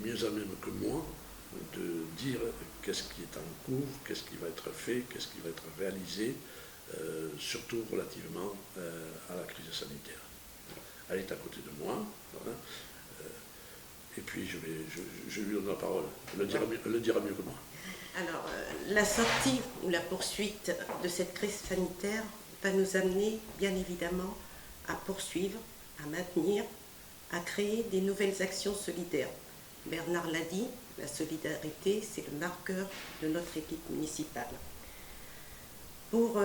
mieux à même que moi de dire qu'est-ce qui est en cours, qu'est-ce qui va être fait, qu'est-ce qui va être réalisé, surtout relativement à la crise sanitaire. Elle est à côté de moi, voilà. Et puis je lui donne la parole. Elle le dira mieux que moi. Alors, la sortie ou la poursuite de cette crise sanitaire va nous amener, bien évidemment, à poursuivre, à maintenir, à créer des nouvelles actions solidaires. Bernard l'a dit, la solidarité, c'est le marqueur de notre équipe municipale. Pour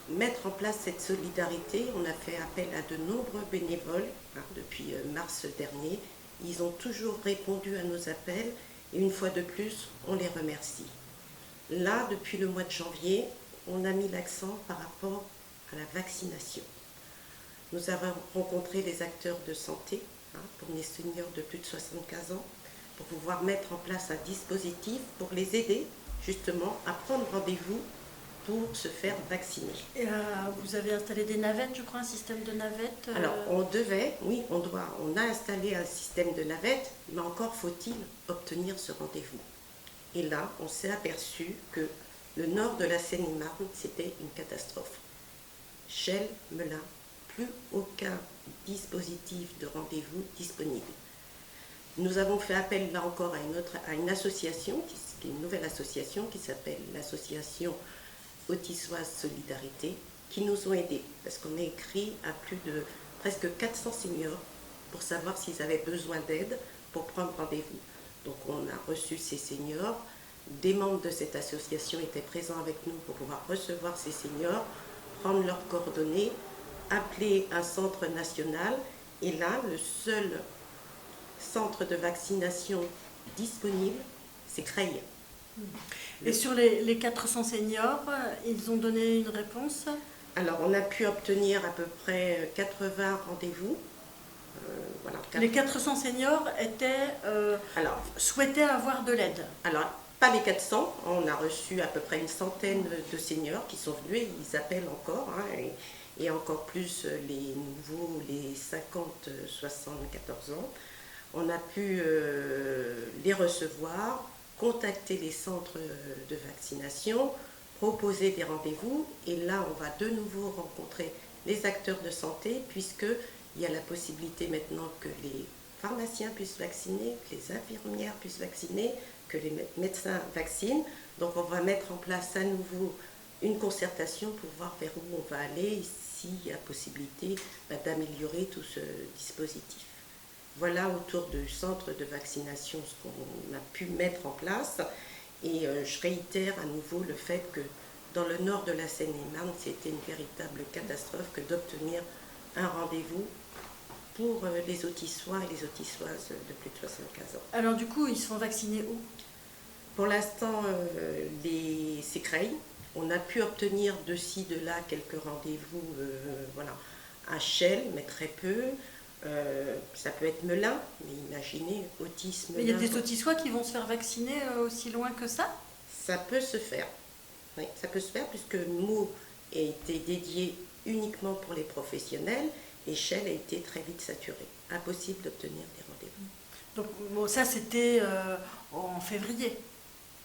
mettre en place cette solidarité, on a fait appel à de nombreux bénévoles depuis mars dernier. Ils ont toujours répondu à nos appels et une fois de plus, on les remercie. Là, depuis le mois de janvier, on a mis l'accent par rapport à la vaccination. Nous avons rencontré les acteurs de santé pour les seniors de plus de 75 ans pour pouvoir mettre en place un dispositif pour les aider justement à prendre rendez-vous pour se faire vacciner. Et vous avez installé des navettes, je crois, un système de navettes Alors, on a installé un système de navettes, mais encore faut-il obtenir ce rendez-vous. Et là, on s'est aperçu que le nord de la Seine-et-Marne, c'était une catastrophe. Chelles, Melun, plus aucun dispositif de rendez-vous disponible. Nous avons fait appel là encore à une association, qui est une nouvelle association qui s'appelle l'association Autissoise Solidarité, qui nous ont aidés, parce qu'on a écrit à plus de presque 400 seniors pour savoir s'ils avaient besoin d'aide pour prendre rendez-vous. Donc on a reçu ces seniors, des membres de cette association étaient présents avec nous pour pouvoir recevoir ces seniors, prendre leurs coordonnées, appeler un centre national, et là, le seul centre de vaccination disponible, c'est Creil. Et sur les 400 seniors, ils ont donné une réponse? Alors, on a pu obtenir à peu près 80 rendez-vous. Voilà, Les 400 seniors souhaitaient avoir de l'aide. Alors, pas les 400, on a reçu à peu près une centaine de seniors qui sont venus, et ils appellent encore, et encore plus les nouveaux, les 50-74 ans. On a pu les recevoir, contacter les centres de vaccination, proposer des rendez-vous, et là on va de nouveau rencontrer les acteurs de santé, puisqu'il y a la possibilité maintenant que les pharmaciens puissent vacciner, que les infirmières puissent vacciner, que les médecins vaccinent. Donc on va mettre en place à nouveau une concertation pour voir vers où on va aller, s'il y a possibilité d'améliorer tout ce dispositif. Voilà autour du centre de vaccination ce qu'on a pu mettre en place, et je réitère à nouveau le fait que dans le nord de la Seine-et-Marne, c'était une véritable catastrophe que d'obtenir un rendez-vous pour les autissois et les autissoises de plus de 75 ans. Alors du coup, ils se font vacciner où? Pour l'instant, c'est Creil. On a pu obtenir de ci, de là quelques rendez-vous à Chelles, mais très peu. Ça peut être Melun, mais imaginez, autisme. Mais il y a des autissois qui vont se faire vacciner aussi loin que ça? Ça peut se faire. Oui, ça peut se faire puisque Meaux a été dédié uniquement pour les professionnels et Chelles a été très vite saturé. Impossible d'obtenir des rendez-vous. Donc bon, ça c'était en février.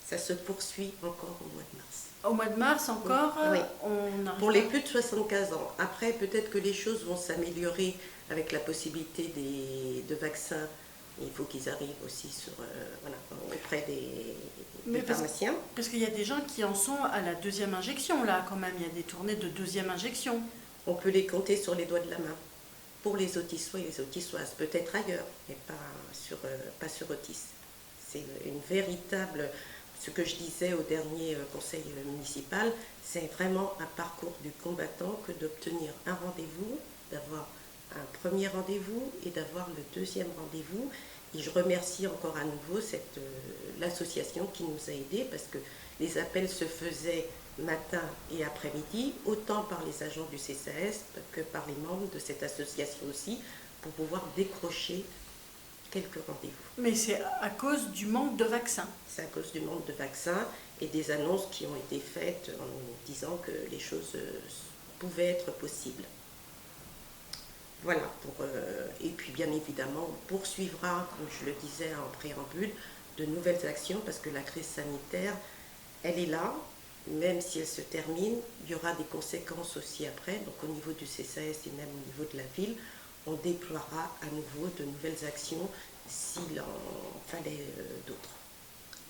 Ça se poursuit encore au mois de mars. Au mois de mars encore, oui. Pour les à... plus de 75 ans. Après, peut-être que les choses vont s'améliorer avec la possibilité de vaccins. Il faut qu'ils arrivent aussi auprès des pharmaciens. Parce qu'il y a des gens qui en sont à la deuxième injection, là, quand même. Il y a des tournées de deuxième injection. On peut les compter sur les doigts de la main. Pour les autissois et les autissoises, peut-être ailleurs, mais pas sur Autis. C'est une véritable... Ce que je disais au dernier conseil municipal, c'est vraiment un parcours du combattant que d'obtenir un rendez-vous, d'avoir un premier rendez-vous et d'avoir le deuxième rendez-vous. Et je remercie encore à nouveau l'association qui nous a aidés, parce que les appels se faisaient matin et après-midi, autant par les agents du CCAS que par les membres de cette association aussi, pour pouvoir décrocher quelques rendez-vous. Mais c'est à cause du manque de vaccins. C'est à cause du manque de vaccins et des annonces qui ont été faites en disant que les choses pouvaient être possibles. Voilà, et puis bien évidemment, on poursuivra, comme je le disais en préambule, de nouvelles actions parce que la crise sanitaire, elle est là, même si elle se termine, il y aura des conséquences aussi après. Donc au niveau du CCAS et même au niveau de la ville, on déploiera à nouveau de nouvelles actions s'il en fallait d'autres.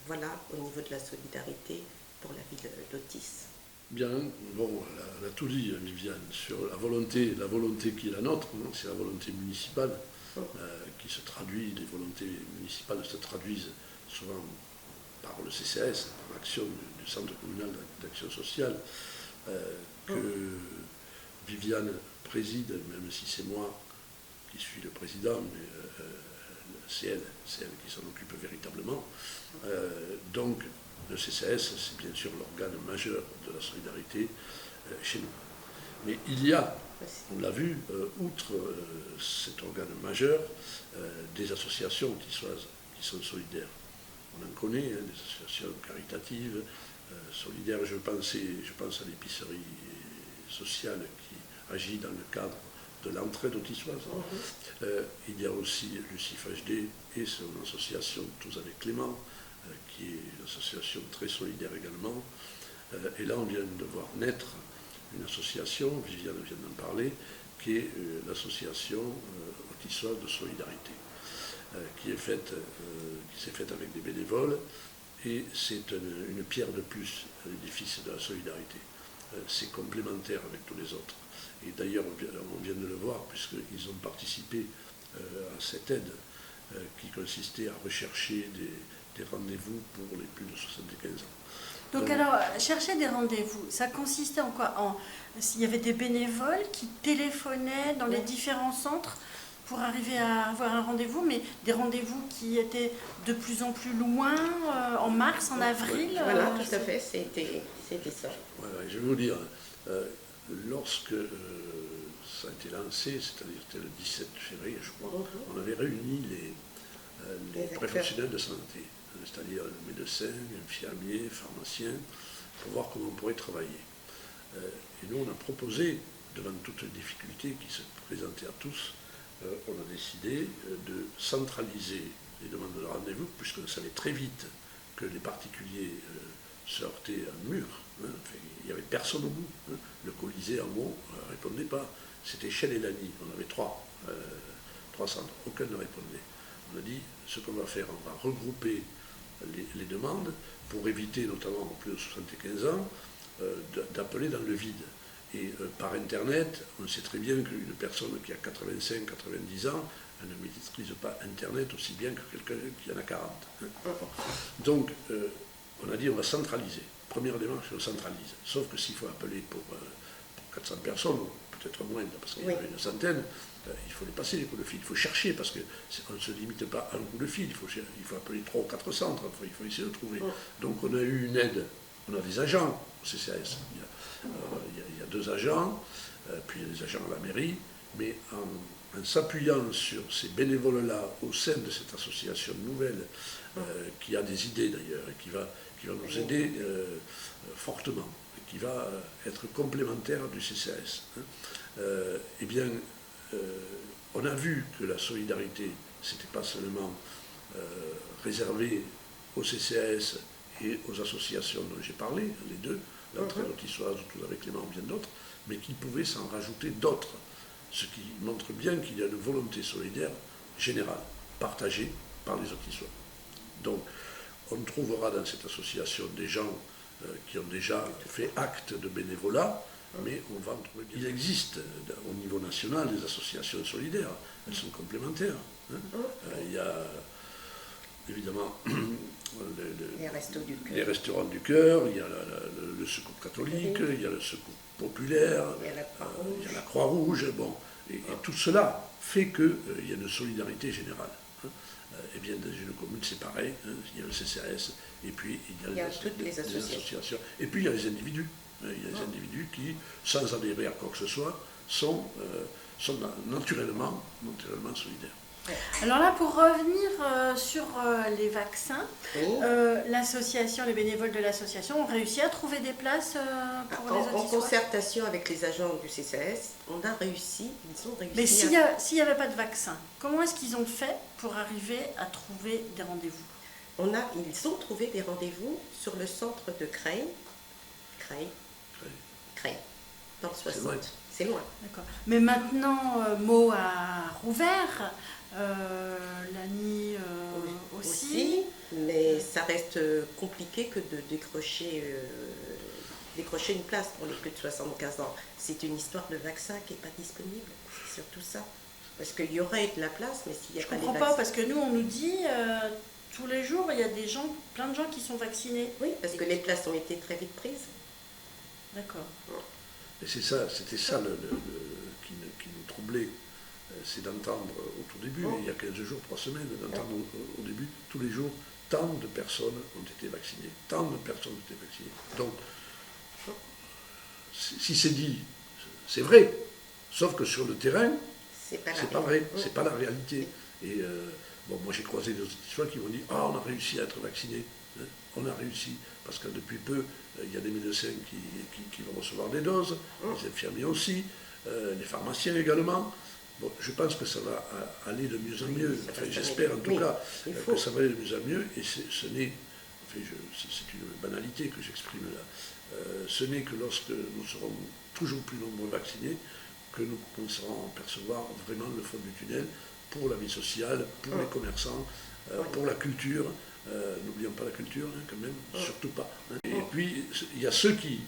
Voilà au niveau de la solidarité pour la ville d'Otis. Bien, bon, elle a tout dit, Viviane, sur la volonté qui est la nôtre, hein, c'est la volonté municipale qui se traduit, les volontés municipales se traduisent souvent par le CCAS, par l'action du Centre communal d'action sociale, que Viviane préside, même si c'est moi qui suis le président, mais c'est elle qui s'en occupe véritablement. Donc, le CCAS, c'est bien sûr l'organe majeur de la solidarité chez nous. Mais il y a, on l'a vu, outre cet organe majeur, des associations qui sont solidaires. On en connaît, hein, des associations caritatives, solidaires. Je pense à l'épicerie sociale qui agit dans le cadre de l'entraide autissoise. Il y a aussi le CIFHD et son association Tous avec Clément, qui est une association très solidaire également. Et là, on vient de voir naître une association, Viviane vient d'en parler, qui est l'association autissoise de solidarité, qui s'est faite avec des bénévoles, et c'est une pierre de plus à l'édifice de la solidarité. C'est complémentaire avec tous les autres. Et d'ailleurs, on vient de le voir, puisqu'ils ont participé à cette aide qui consistait à rechercher des rendez-vous pour les plus de 75 ans. Donc alors, chercher des rendez-vous, ça consistait en quoi? Il y avait des bénévoles qui téléphonaient dans les différents centres pour arriver à avoir un rendez-vous, mais des rendez-vous qui étaient de plus en plus loin, en mars, en avril. Voilà, tout à fait, c'était ça. Voilà, je vais vous dire, lorsque ça a été lancé, c'est-à-dire c'était le 17 février, je crois, on avait réuni les professionnels de santé, c'est-à-dire médecins, infirmiers, pharmaciens, pour voir comment on pourrait travailler. Et nous, on a proposé, devant toutes les difficultés qui se présentaient à tous, on a décidé de centraliser les demandes de rendez-vous, puisqu'on savait très vite que les particuliers se heurtaient à un mur. Hein. Enfin, il n'y avait personne au bout. Hein. Le Colisée, en mots, ne répondait pas. C'était Chelles et Lagny. On avait trois centres. Aucun ne répondait. On a dit, ce qu'on va faire, on va regrouper les demandes pour éviter, notamment en plus de 75 ans, d'appeler dans le vide. Et par Internet, on sait très bien qu'une personne qui a 85, 90 ans, elle ne maîtrise pas Internet aussi bien que quelqu'un qui en a 40. Hein. Donc, on a dit on va centraliser. Première démarche, on centralise. Sauf que s'il faut appeler pour 400 personnes, ou peut-être moins, parce qu'il y en a une centaine, il faut les passer les coups de fil. Il faut chercher, parce qu'on ne se limite pas à un coup de fil. Il faut appeler 3 ou 4 centres, il faut essayer de trouver. Donc on a eu une aide, on a des agents au CCAS. Il y a 2 agents, puis il y a des agents à la mairie, mais en s'appuyant sur ces bénévoles-là au sein de cette association nouvelle, qui a des idées d'ailleurs, et qui va nous aider fortement, et qui va être complémentaire du CCAS. Eh bien, on a vu que la solidarité, ce n'était pas seulement réservé au CCAS et aux associations dont j'ai parlé, les deux, l'entraide autissoise, Tous avec Clément ou bien d'autres, mais qu'il pouvait s'en rajouter d'autres, ce qui montre bien qu'il y a une volonté solidaire générale, partagée par les autissois. Donc, on trouvera dans cette association des gens qui ont déjà fait acte de bénévolat, mais on va en trouver bien. Il existe au niveau national des associations solidaires, elles sont complémentaires. Hein. Il y a évidemment les restaurants du cœur, il y a le secours catholique, il y a le secours populaire, il y a la Croix-Rouge, bon, et tout cela fait qu'il y a une solidarité générale. Hein. Et bien dans une commune c'est pareil, hein, il y a le CCAS, et puis il y a toutes les associations. Et puis il y a les individus. Il y a des individus qui, sans adhérer à quoi que ce soit, sont naturellement solidaires. Alors là, pour revenir sur les vaccins, Oui. l'association, les bénévoles de l'association ont réussi à trouver des places pour les En autistes. concertation avec les agents du CCAS, ils ont réussi. Mais s'il n'y avait pas de vaccin, comment est-ce qu'ils ont fait pour arriver à trouver des rendez-vous? Ils ont trouvé des rendez-vous sur le centre de Creil, dans le 60. C'est loin. D'accord. Mais maintenant, Meaux a rouvert, Lagny aussi. Mais ça reste compliqué que de décrocher une place pour les plus de 75 ans. C'est une histoire de vaccin qui n'est pas disponible, c'est surtout ça. Parce qu'il y aurait de la place, mais s'il n'y a Je pas ne de comprends vaccins... pas, parce que nous, on nous dit, tous les jours, il y a plein de gens qui sont vaccinés. Oui, parce que les places ont été très vite prises. D'accord. Et c'était ça qui nous troublait, c'est d'entendre au tout début, il y a 15 jours, 3 semaines, d'entendre au début, tous les jours, tant de personnes ont été vaccinées, tant de personnes ont été vaccinées. Donc, si c'est dit, c'est vrai, sauf que sur le terrain, c'est pas vrai, c'est pas la réalité. Et moi j'ai croisé des autistes qui m'ont dit, on a réussi à être vaccinés, hein, on a réussi, parce que depuis peu, il y a des médecins qui vont recevoir des doses, les infirmiers aussi, les pharmaciens également. Bon, je pense que ça va aller de mieux en mieux. Enfin, j'espère en tout cas que ça va aller de mieux en mieux. Et c'est une banalité que j'exprime là. Ce n'est que lorsque nous serons toujours plus nombreux vaccinés que nous commencerons à percevoir vraiment le fond du tunnel pour la vie sociale, pour les commerçants, pour la culture. N'oublions pas la culture, hein, quand même, surtout pas. Hein. Et puis, il y a ceux qui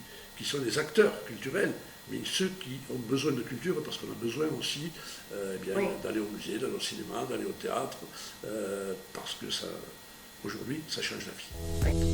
sont des acteurs culturels, mais ceux qui ont besoin de culture, parce qu'on a besoin aussi d'aller au musée, d'aller au cinéma, d'aller au théâtre, parce que aujourd'hui, ça change la vie.